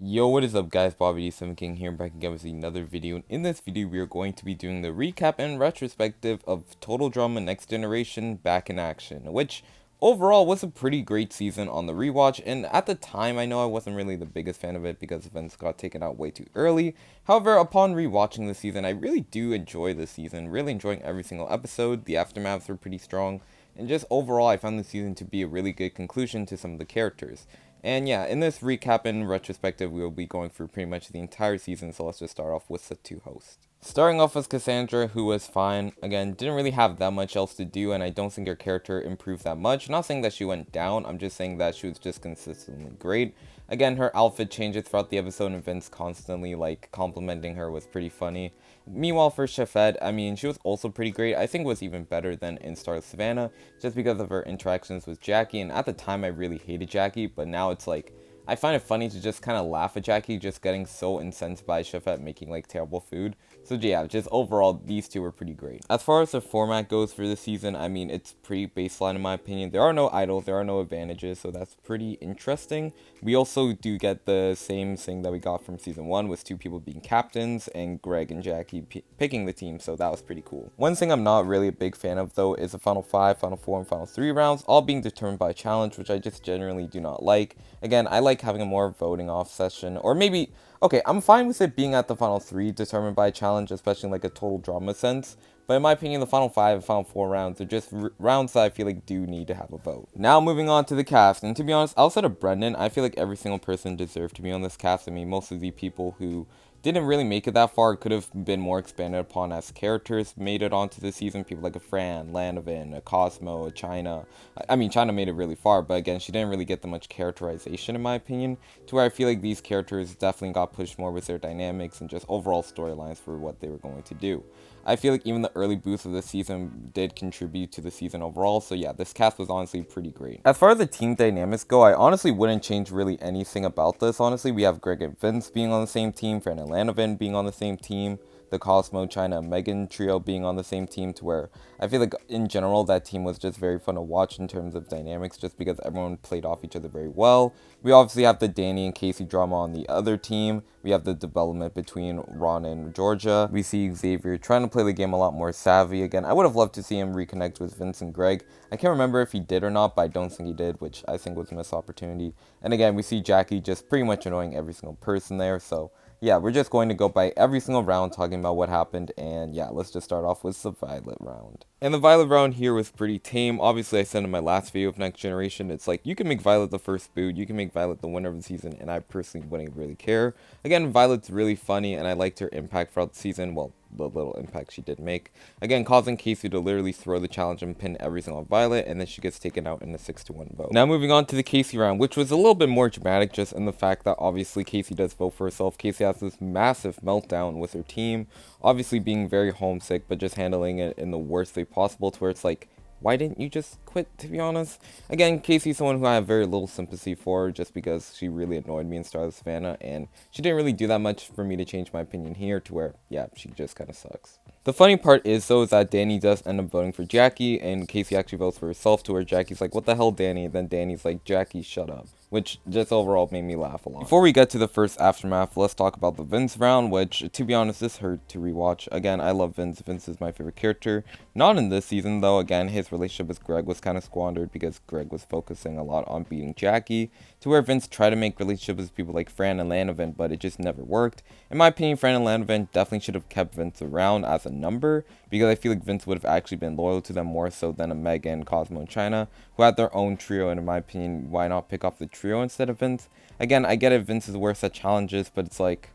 Yo, what is up guys, Bobby D7 King here, back again with another video, and in this video we are going to be doing the recap and retrospective of Total Drama Next Generation Back in Action, which overall was a pretty great season on the rewatch, and at the time I know I wasn't really the biggest fan of it because events got taken out way too early. However, upon rewatching the season, I really do enjoy the season, really enjoying every single episode. The aftermaths were pretty strong, and just overall I found the season to be a really good conclusion to some of the characters. And yeah, in this recap and retrospective, we will be going through pretty much the entire season, so let's just start off with the two hosts. Starting off with Cassandra, who was fine. Again, didn't really have that much else to do, and I don't think her character improved that much. Not saying that she went down, I'm just saying that she was just consistently great. Again, her outfit changes throughout the episode, and Vince constantly, complimenting her was pretty funny. Meanwhile, for Shafed, I mean, she was also pretty great. I think was even better than in Star Savannah, just because of her interactions with Jackie, and at the time I really hated Jackie, but now it's like, I find it funny to just kind of laugh at Jackie just getting so incensed by Shafet making terrible food. So yeah, just overall, these two were pretty great. As far as the format goes for this season, I mean, it's pretty baseline in my opinion. There are no idols, there are no advantages, so that's pretty interesting. We also do get the same thing that we got from season 1, with two people being captains and Greg and Jackie picking the team, so that was pretty cool. One thing I'm not really a big fan of though is the final 5, final 4, and final 3 rounds, all being determined by challenge, which I just generally do not like. Again, I like having a more voting off session, or maybe, okay, I'm fine with it being at the final 3 determined by challenge, especially in a total drama sense, but in my opinion, the final 5 and final 4 rounds are just rounds that I feel like do need to have a vote. Now moving on to the cast, and to be honest, outside of Brendan, I feel like every single person deserved to be on this cast. I mean, most of the people who didn't really make it that far, could have been more expanded upon as characters, made it onto the season. People like a Fran, Lanovan, a Cosmo, a China. I mean, China made it really far, but again, she didn't really get that much characterization in my opinion, to where I feel like these characters definitely got pushed more with their dynamics and just overall storylines for what they were going to do. I feel like even the early boosts of this season did contribute to the season overall, so yeah, this cast was honestly pretty great. As far as the team dynamics go, I honestly wouldn't change really anything about this. Honestly, we have Greg and Vince being on the same team, Fran and Lanovan being on the same team, the Cosmo, China, and Megan trio being on the same team, to where I feel like in general that team was just very fun to watch in terms of dynamics, just because everyone played off each other very well. We obviously have the Danny and Casey drama on the other team. We have the development between Ron and Georgia. We see Xavier trying to play the game a lot more savvy. Again, I would have loved to see him reconnect with Vince and Greg. I can't remember if he did or not, but I don't think he did, which I think was a missed opportunity. And again, we see Jackie just pretty much annoying every single person there, so yeah, we're just going to go by every single round talking about what happened, and yeah, let's just start off with the Violet round. And the Violet round here was pretty tame. Obviously, I said in my last video of Next Generation, it's like, you can make Violet the first boot, you can make Violet the winner of the season, and I personally wouldn't really care. Again, Violet's really funny, and I liked her impact throughout the season, well, the little impact she did make. Again, causing Casey to literally throw the challenge and pin every single Violet, and then she gets taken out in a 6-1 vote. Now moving on to the Casey round, which was a little bit more dramatic, just in the fact that obviously Casey does vote for herself. Casey has this massive meltdown with her team, obviously being very homesick, but just handling it in the worst way possible, to where it's like, why didn't you just quit, to be honest? Again, Casey's someone who I have very little sympathy for, just because she really annoyed me in Star of Savannah, and she didn't really do that much for me to change my opinion here, to where, yeah, she just kind of sucks. The funny part is, though, is that Danny does end up voting for Jackie, and Casey actually votes for herself, to where Jackie's like, what the hell, Danny? And then Danny's like, Jackie, shut up. Which just overall made me laugh a lot. Before we get to the first aftermath, let's talk about the Vince round, which, to be honest, this hurt to rewatch. Again, I love Vince. Vince is my favorite character. Not in this season, though. Again, his relationship with Greg was kind of squandered because Greg was focusing a lot on beating Jackie, to where Vince tried to make relationships with people like Fran and Lanovan, but it just never worked. In my opinion, Fran and Lanovan definitely should have kept Vince around as a number, because I feel like Vince would have actually been loyal to them more so than a Megan, Cosmo, and China, who had their own trio, and in my opinion, why not pick off the trio instead of Vince? Again, I get it, Vince is worse at challenges, but it's like,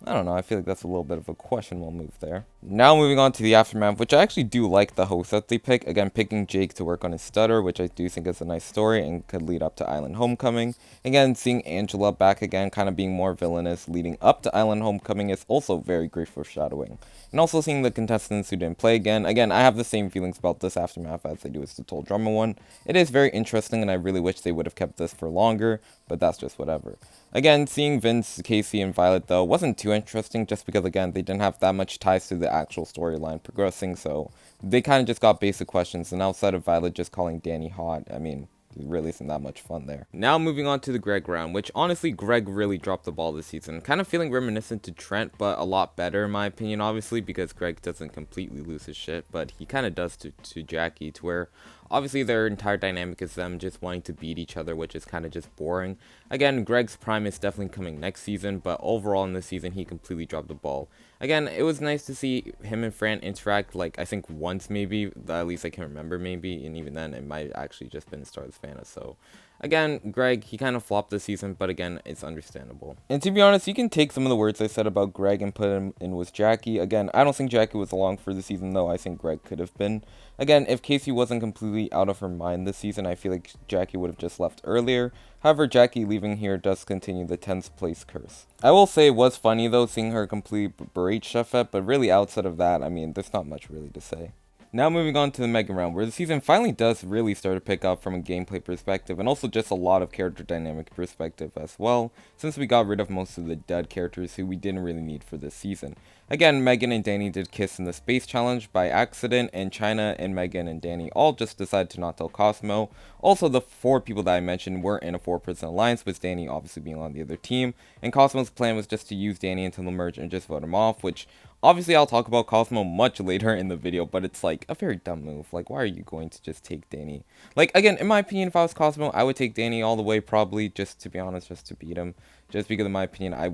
I don't know, I feel like that's a little bit of a questionable move there. Now moving on to the aftermath, which I actually do like the host that they pick. Again, picking Jake to work on his stutter, which I do think is a nice story and could lead up to Island Homecoming. Again, seeing Angela back again, kind of being more villainous leading up to Island Homecoming is also very great foreshadowing. And also seeing the contestants who didn't play again. Again, I have the same feelings about this aftermath as I do with the Total Drama one. It is very interesting, and I really wish they would have kept this for longer, but that's just whatever. Again, seeing Vince, Casey, and Violet, though, wasn't too interesting, just because, again, they didn't have that much ties to the actual storyline progressing, so they kind of just got basic questions, and outside of Violet just calling Danny hot, I mean, really isn't that much fun there. Now moving on to the Greg round, which honestly Greg really dropped the ball this season. Kind of feeling reminiscent to Trent, but a lot better in my opinion, obviously, because Greg doesn't completely lose his shit, but he kind of does to Jackie, to where obviously their entire dynamic is them just wanting to beat each other, which is kind of just boring. Again, Greg's prime is definitely coming next season, but overall in this season he completely dropped the ball. Again, it was nice to see him and Fran interact, like, I think once maybe, at least I can remember maybe, and even then it might actually just been Stars Fana. So again, Greg, he kind of flopped this season, but again, it's understandable. And to be honest, you can take some of the words I said about Greg and put him in with Jackie. Again, I don't think Jackie was along for the season, though. I think Greg could have been. Again, if Casey wasn't completely out of her mind this season, I feel like Jackie would have just left earlier. However, Jackie leaving here does continue the 10th place curse. I will say it was funny, though, seeing her completely berate Chefette, but really outside of that, I mean, there's not much really to say. Now moving on to the Mega round, where the season finally does really start to pick up from a gameplay perspective, and also just a lot of character dynamic perspective as well, since we got rid of most of the dead characters who we didn't really need for this season. Again, Megan and Danny did kiss in the space challenge by accident, and China and Megan and Danny all just decided to not tell Cosmo. Also, the 4 people that I mentioned were in a 4-person alliance, with Danny obviously being on the other team, and Cosmo's plan was just to use Danny until the merge and just vote him off, which obviously I'll talk about Cosmo much later in the video, but it's like a very dumb move. Like, why are you going to just take Danny? Like, again, in my opinion, if I was Cosmo, I would take Danny all the way, probably, just to be honest, just to beat him. Just because in my opinion, I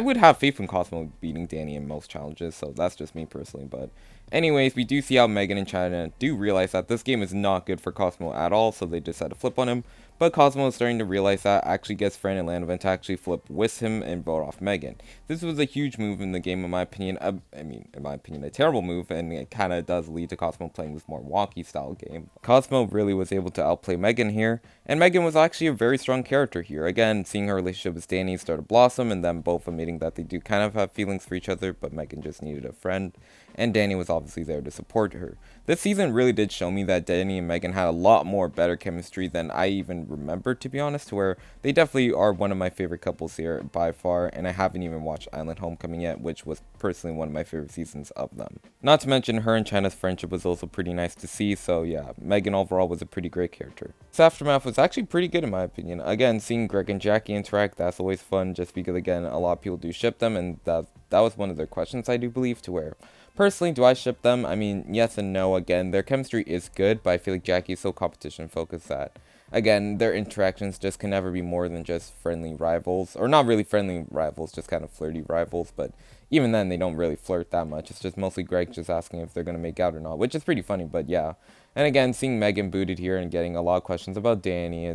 would have faith in Cosmo beating Danny in most challenges, so that's just me personally. But anyways, we do see how Megan and China do realize that this game is not good for Cosmo at all, so they decide to flip on him. But Cosmo is starting to realize that, actually gets Fran and Lanovan to actually flip with him and vote off Megan. This was a huge move in the game, in my opinion. I mean, in my opinion, a terrible move, and it kind of does lead to Cosmo playing this more walkie style game. Cosmo really was able to outplay Megan here, and Megan was actually a very strong character here. Again, seeing her relationship with Danny start to blossom, and them both admitting that they do kind of have feelings for each other, but Megan just needed a friend, and Danny was obviously there to support her. This season really did show me that Danny and Megan had a lot more better chemistry than I even remember, to be honest, where they definitely are one of my favorite couples here by far, and I haven't even watched Island Homecoming yet, which was personally one of my favorite seasons of them. Not to mention, her and China's friendship was also pretty nice to see, so yeah, Megan overall was a pretty great character. This Aftermath was actually pretty good in my opinion. Again, seeing Greg and Jackie interact, that's always fun, just because again, a lot of people do ship them, and that was one of their questions, I do believe, to where personally, do I ship them? I mean, yes and no. Again, their chemistry is good, but I feel like Jackie is so competition focused that, again, their interactions just can never be more than just friendly rivals. Or not really friendly rivals, just kind of flirty rivals. But even then, they don't really flirt that much. It's just mostly Greg just asking if they're going to make out or not, which is pretty funny, but yeah. And again, seeing Megan booted here and getting a lot of questions about Danny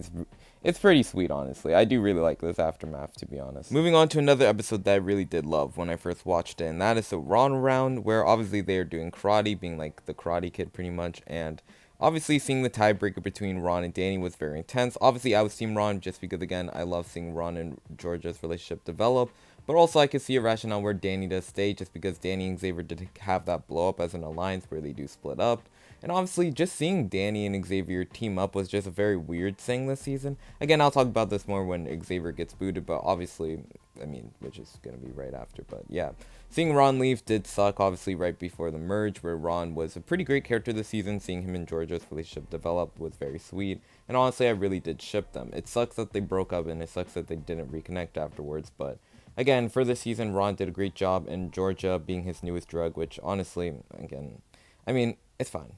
it's pretty sweet, honestly. I do really like this Aftermath, to be honest. Moving on to another episode that I really did love when I first watched it, and that is the Ron round, where obviously they are doing karate, being like the Karate Kid pretty much, and obviously seeing the tiebreaker between Ron and Danny was very intense. Obviously I was Team Ron just because, again, I love seeing Ron and Georgia's relationship develop, but also I could see a rationale where Danny does stay, just because Danny and Xavier did have that blow up as an alliance where they do split up. And obviously, just seeing Danny and Xavier team up was just a very weird thing this season. Again, I'll talk about this more when Xavier gets booted, but obviously, I mean, which is going to be right after, but yeah. Seeing Ron leave did suck, obviously, right before the merge, where Ron was a pretty great character this season. Seeing him and Georgia's relationship develop was very sweet, and honestly, I really did ship them. It sucks that they broke up, and it sucks that they didn't reconnect afterwards, but again, for this season, Ron did a great job, and Georgia being his newest drug, which honestly, again, I mean, it's fine.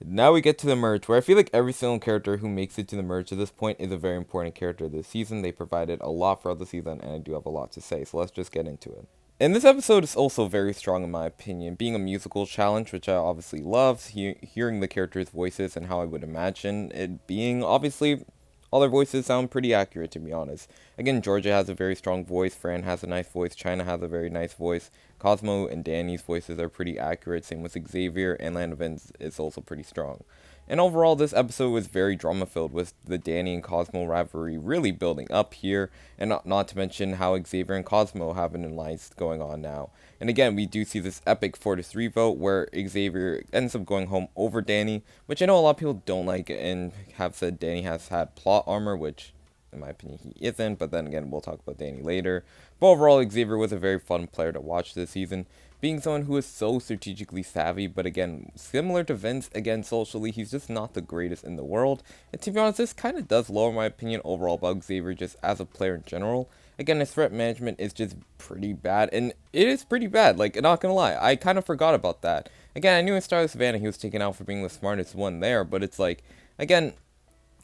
Now we get to the merge, where I feel like every single character who makes it to the merge to this point is a very important character this season. They provided a lot throughout the season, and I do have a lot to say, so let's just get into it. And this episode is also very strong in my opinion, being a musical challenge, which I obviously love, hearing the characters' voices and how I would imagine it being. Obviously, all their voices sound pretty accurate, to be honest. Again, Georgia has a very strong voice, Fran has a nice voice, China has a very nice voice, Cosmo and Danny's voices are pretty accurate, same with Xavier, and Lanovan is also pretty strong. And overall, this episode was very drama-filled, with the Danny and Cosmo rivalry really building up here, and not to mention how Xavier and Cosmo have an alliance going on now. And again, we do see this epic 4-3 vote, where Xavier ends up going home over Danny, which I know a lot of people don't like, and have said Danny has had plot armor, which in my opinion, he isn't. But then again, we'll talk about Danny later. But overall, Xavier was a very fun player to watch this season, being someone who is so strategically savvy. But again, similar to Vince, again, socially, he's just not the greatest in the world. And to be honest, this kind of does lower my opinion overall about Xavier just as a player in general. Again, his threat management is just pretty bad, and it is pretty bad, like, not gonna lie, I kind of forgot about that. Again, I knew in Starless Savannah he was taken out for being the smartest one there, but it's like, again,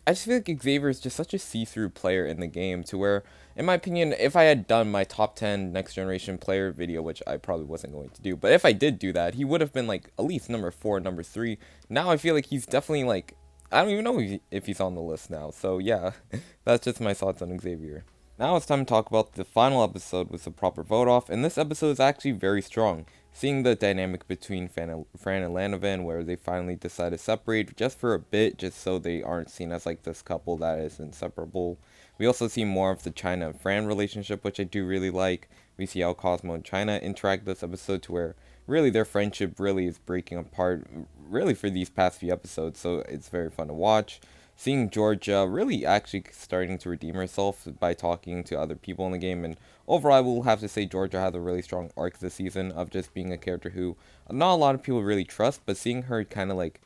I just feel like Xavier is just such a see-through player in the game to where, in my opinion, if I had done my top 10 next generation player video, which I probably wasn't going to do, but if I did do that, he would have been like at least number 4, number 3. Now I feel like he's definitely like, I don't even know if he's on the list now. So yeah, that's just my thoughts on Xavier. Now it's time to talk about the final episode with the proper vote off, and this episode is actually very strong. Seeing the dynamic between Fran and Lanovan, where they finally decide to separate just for a bit, just so they aren't seen as like this couple that is inseparable. We also see more of the China and Fran relationship, which I do really like. We see how Cosmo and China interact this episode to where really their friendship really is breaking apart really for these past few episodes, so it's very fun to watch. Seeing Georgia really actually starting to redeem herself by talking to other people in the game, and overall I will have to say Georgia had a really strong arc this season of just being a character who not a lot of people really trust, but seeing her kind of like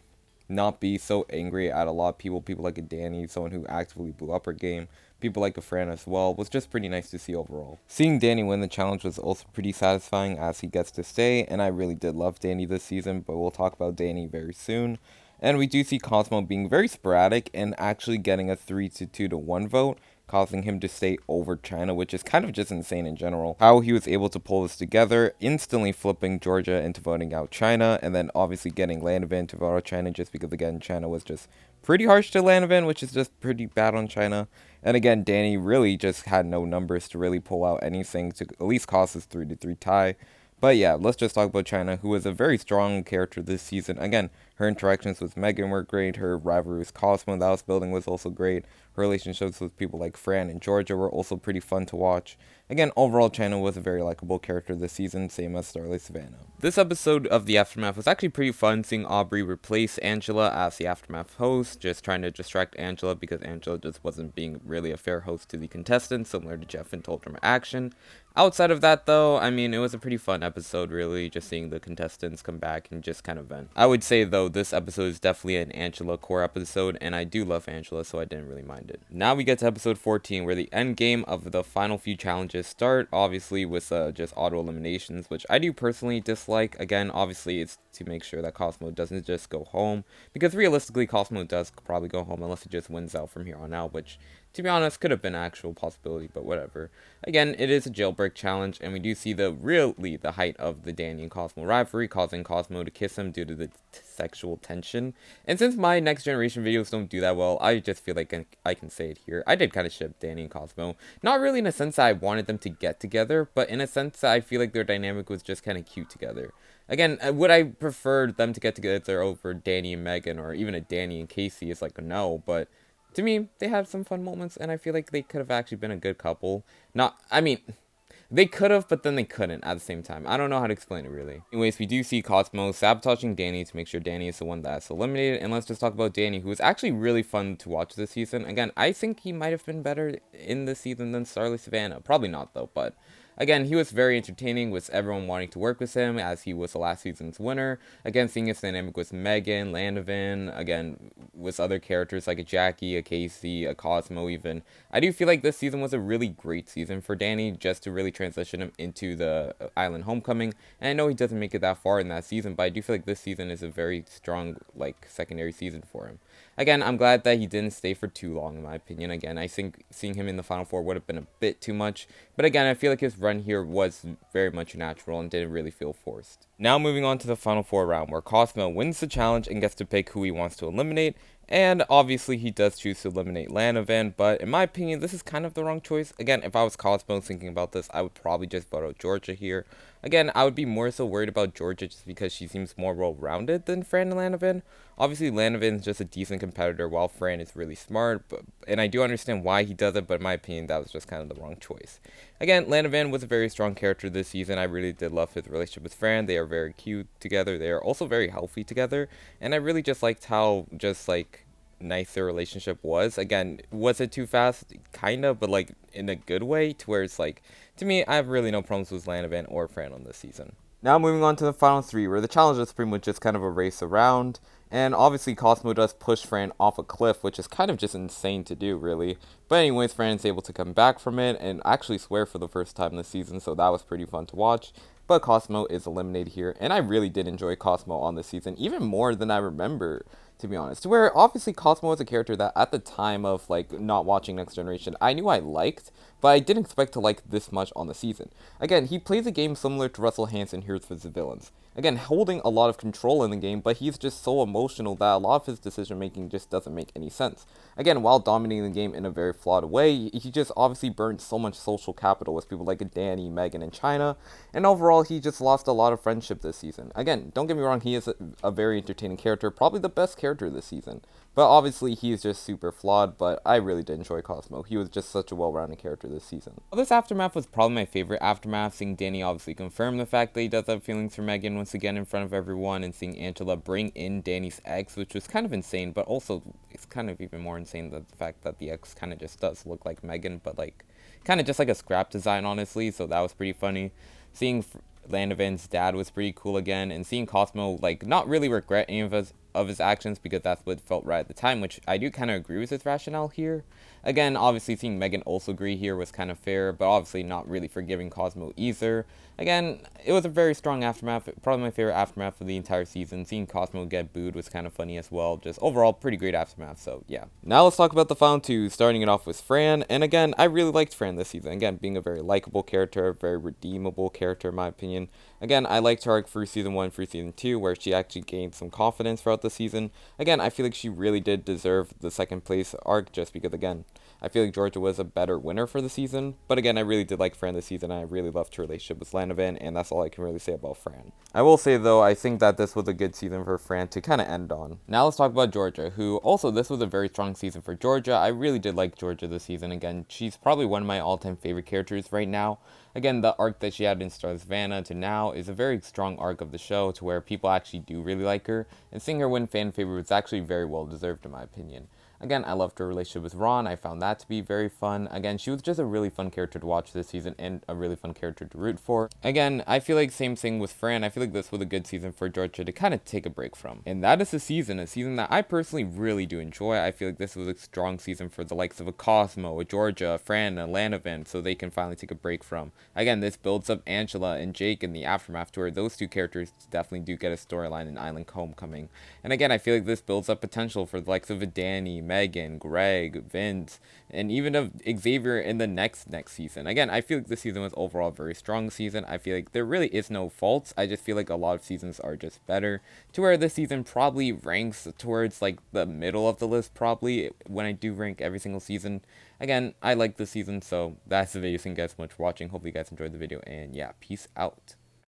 not be so angry at a lot of people like a Danny, someone who actively blew up her game, people like a Fran as well, was just pretty nice to see overall. Seeing Danny win the challenge was also pretty satisfying as he gets to stay, and I really did love Danny this season, but we'll talk about Danny very soon. And we do see Cosmo being very sporadic and actually getting a 3-2-1 vote, causing him to stay over China, which is kind of just insane in general. How he was able to pull this together, instantly flipping Georgia into voting out China, and then obviously getting Lanovan to vote out China just because, again, China was just pretty harsh to Lanovan, which is just pretty bad on China. And again, Danny really just had no numbers to really pull out anything to at least cause this 3-3 tie. But yeah, let's just talk about China, who was a very strong character this season. Again, her interactions with Megan were great. Her rivalry with Cosmo that was building was also great. Her relationships with people like Fran and Georgia were also pretty fun to watch. Again, overall, China was a very likable character this season, same as Starlight Savannah. This episode of The Aftermath was actually pretty fun, seeing Aubrey replace Angela as the Aftermath host, just trying to distract Angela because Angela just wasn't being really a fair host to the contestants, similar to Jeff and Told From Action. Outside of that, though, I mean, it was a pretty fun episode, really, just seeing the contestants come back and just kind of vent. I would say, though, this episode is definitely an Angela core episode, and I do love Angela, so I didn't really mind it. Now we get to episode 14, where the end game of the final few challenges start, obviously, with just auto eliminations, which I do personally dislike. Again, obviously, it's to make sure that Cosmo doesn't just go home, because realistically, Cosmo does probably go home unless he just wins out from here on out, which, to be honest, could have been an actual possibility, but whatever. Again, it is a jailbreak challenge, and we do see the height of the Danny and Cosmo rivalry, causing Cosmo to kiss him due to the sexual tension. And since my next generation videos don't do that well, I just feel like I can say it here. I did kind of ship Danny and Cosmo. Not really in a sense that I wanted them to get together, but in a sense that I feel like their dynamic was just kind of cute together. Again, would I prefer them to get together over Danny and Megan, or even a Danny and Casey? It's like, no, but to me, they had some fun moments, and I feel like they could have actually been a good couple. They could have, but then they couldn't at the same time. I don't know how to explain it, really. Anyways, we do see Cosmo sabotaging Danny to make sure Danny is the one that's eliminated, and let's just talk about Danny, who was actually really fun to watch this season. Again, I think he might have been better in this season than Starlight Savannah. Probably not, though, but again, he was very entertaining, with everyone wanting to work with him, as he was the last season's winner. Again, seeing his dynamic with Megan, Lanovan, again, with other characters like a Jackie, a Casey, a Cosmo even. I do feel like this season was a really great season for Danny, just to really transition him into the island homecoming. And I know he doesn't make it that far in that season, but I do feel like this season is a very strong, secondary season for him. Again, I'm glad that he didn't stay for too long, in my opinion. Again, I think seeing him in the Final Four would have been a bit too much. But again, I feel like his run here was very much natural and didn't really feel forced. Now moving on to the Final Four round, where Cosmo wins the challenge and gets to pick who he wants to eliminate. And obviously he does choose to eliminate Lanovan, but in my opinion, this is kind of the wrong choice. Again, if I was Cosmo thinking about this, I would probably just vote out Georgia here. Again, I would be more so worried about Georgia just because she seems more well-rounded than Fran and Lanovan. Obviously, Lanovan is just a decent competitor, while Fran is really smart, and I do understand why he does it, but in my opinion, that was just kind of the wrong choice. Again, Lanovan was a very strong character this season. I really did love his relationship with Fran. They are very cute together. They are also very healthy together, and I really just liked how nice their relationship was. Again, was it too fast? Kind of, but like in a good way, to where it's like, to me, I have really no problems with Lanavan or Fran on this season. Now moving on to the final three, where the challenge is pretty much just kind of a race around. And obviously Cosmo does push Fran off a cliff, which is kind of just insane to do, really. But anyways, Fran is able to come back from it and actually swear for the first time this season, so that was pretty fun to watch. But Cosmo is eliminated here, and I really did enjoy Cosmo on this season, even more than I remember, to be honest. Where obviously Cosmo was a character that at the time of like not watching Next Generation, I knew I liked, but I didn't expect to like this much on the season. Again, he plays a game similar to Russell Hanson here for the villains. Again, holding a lot of control in the game, but he's just so emotional that a lot of his decision making just doesn't make any sense. Again, while dominating the game in a very flawed way, he just obviously burned so much social capital with people like Danny, Megan, and China, and overall he just lost a lot of friendship this season. Again, don't get me wrong, he is a very entertaining character, probably the best character this season. But obviously, he is just super flawed, but I really did enjoy Cosmo. He was just such a well-rounded character this season. Well, this Aftermath was probably my favorite Aftermath, seeing Danny obviously confirm the fact that he does have feelings for Megan once again in front of everyone, and seeing Angela bring in Danny's ex, which was kind of insane, but also it's kind of even more insane that the fact that the ex kind of just does look like Megan, but like kind of just like a scrap design, honestly, so that was pretty funny. Seeing Lanavan's dad was pretty cool again, and seeing Cosmo like not really regret any of his actions because that's what felt right at the time, which I do kind of agree with his rationale here. Again, obviously seeing Megan also agree here was kind of fair, but obviously not really forgiving Cosmo either. Again, it was a very strong Aftermath, probably my favorite Aftermath of the entire season. Seeing Cosmo get booed was kind of funny as well. Just overall, pretty great Aftermath, so yeah. Now let's talk about the final two, starting it off with Fran. And again, I really liked Fran this season. Again, being a very likable character, very redeemable character in my opinion. Again, I liked her arc through Season 1 through Season 2, where she actually gained some confidence throughout the season. Again, I feel like she really did deserve the second place arc, just because, again, I feel like Georgia was a better winner for the season. But again, I really did like Fran this season, and I really loved her relationship with Lanavan, and that's all I can really say about Fran. I will say, though, I think that this was a good season for Fran to kind of end on. Now let's talk about Georgia, who also, this was a very strong season for Georgia. I really did like Georgia this season. Again, she's probably one of my all-time favorite characters right now. Again, the arc that she had in Star Savannah to now is a very strong arc of the show, to where people actually do really like her, and seeing her win fan favorite was actually very well deserved in my opinion. Again, I loved her relationship with Ron. I found that to be very fun. Again, she was just a really fun character to watch this season and a really fun character to root for. Again, I feel like same thing with Fran. I feel like this was a good season for Georgia to kind of take a break from. And that is a season that I personally really do enjoy. I feel like this was a strong season for the likes of a Cosmo, a Georgia, a Fran, and a Lanavan, so they can finally take a break from. Again, this builds up Angela and Jake in the Aftermath, to where those two characters definitely do get a storyline in Island Homecoming. And again, I feel like this builds up potential for the likes of a Danny, Megan, Greg, Vince, and even of Xavier in the next season. Again, I feel like this season was overall a very strong season. I feel like there really is no faults. I just feel like a lot of seasons are just better, to where this season probably ranks towards like the middle of the list, probably, when I do rank every single season. Again, I like this season, so that's the video. Thank you guys so much for watching. Hopefully you guys enjoyed the video, and yeah, peace out.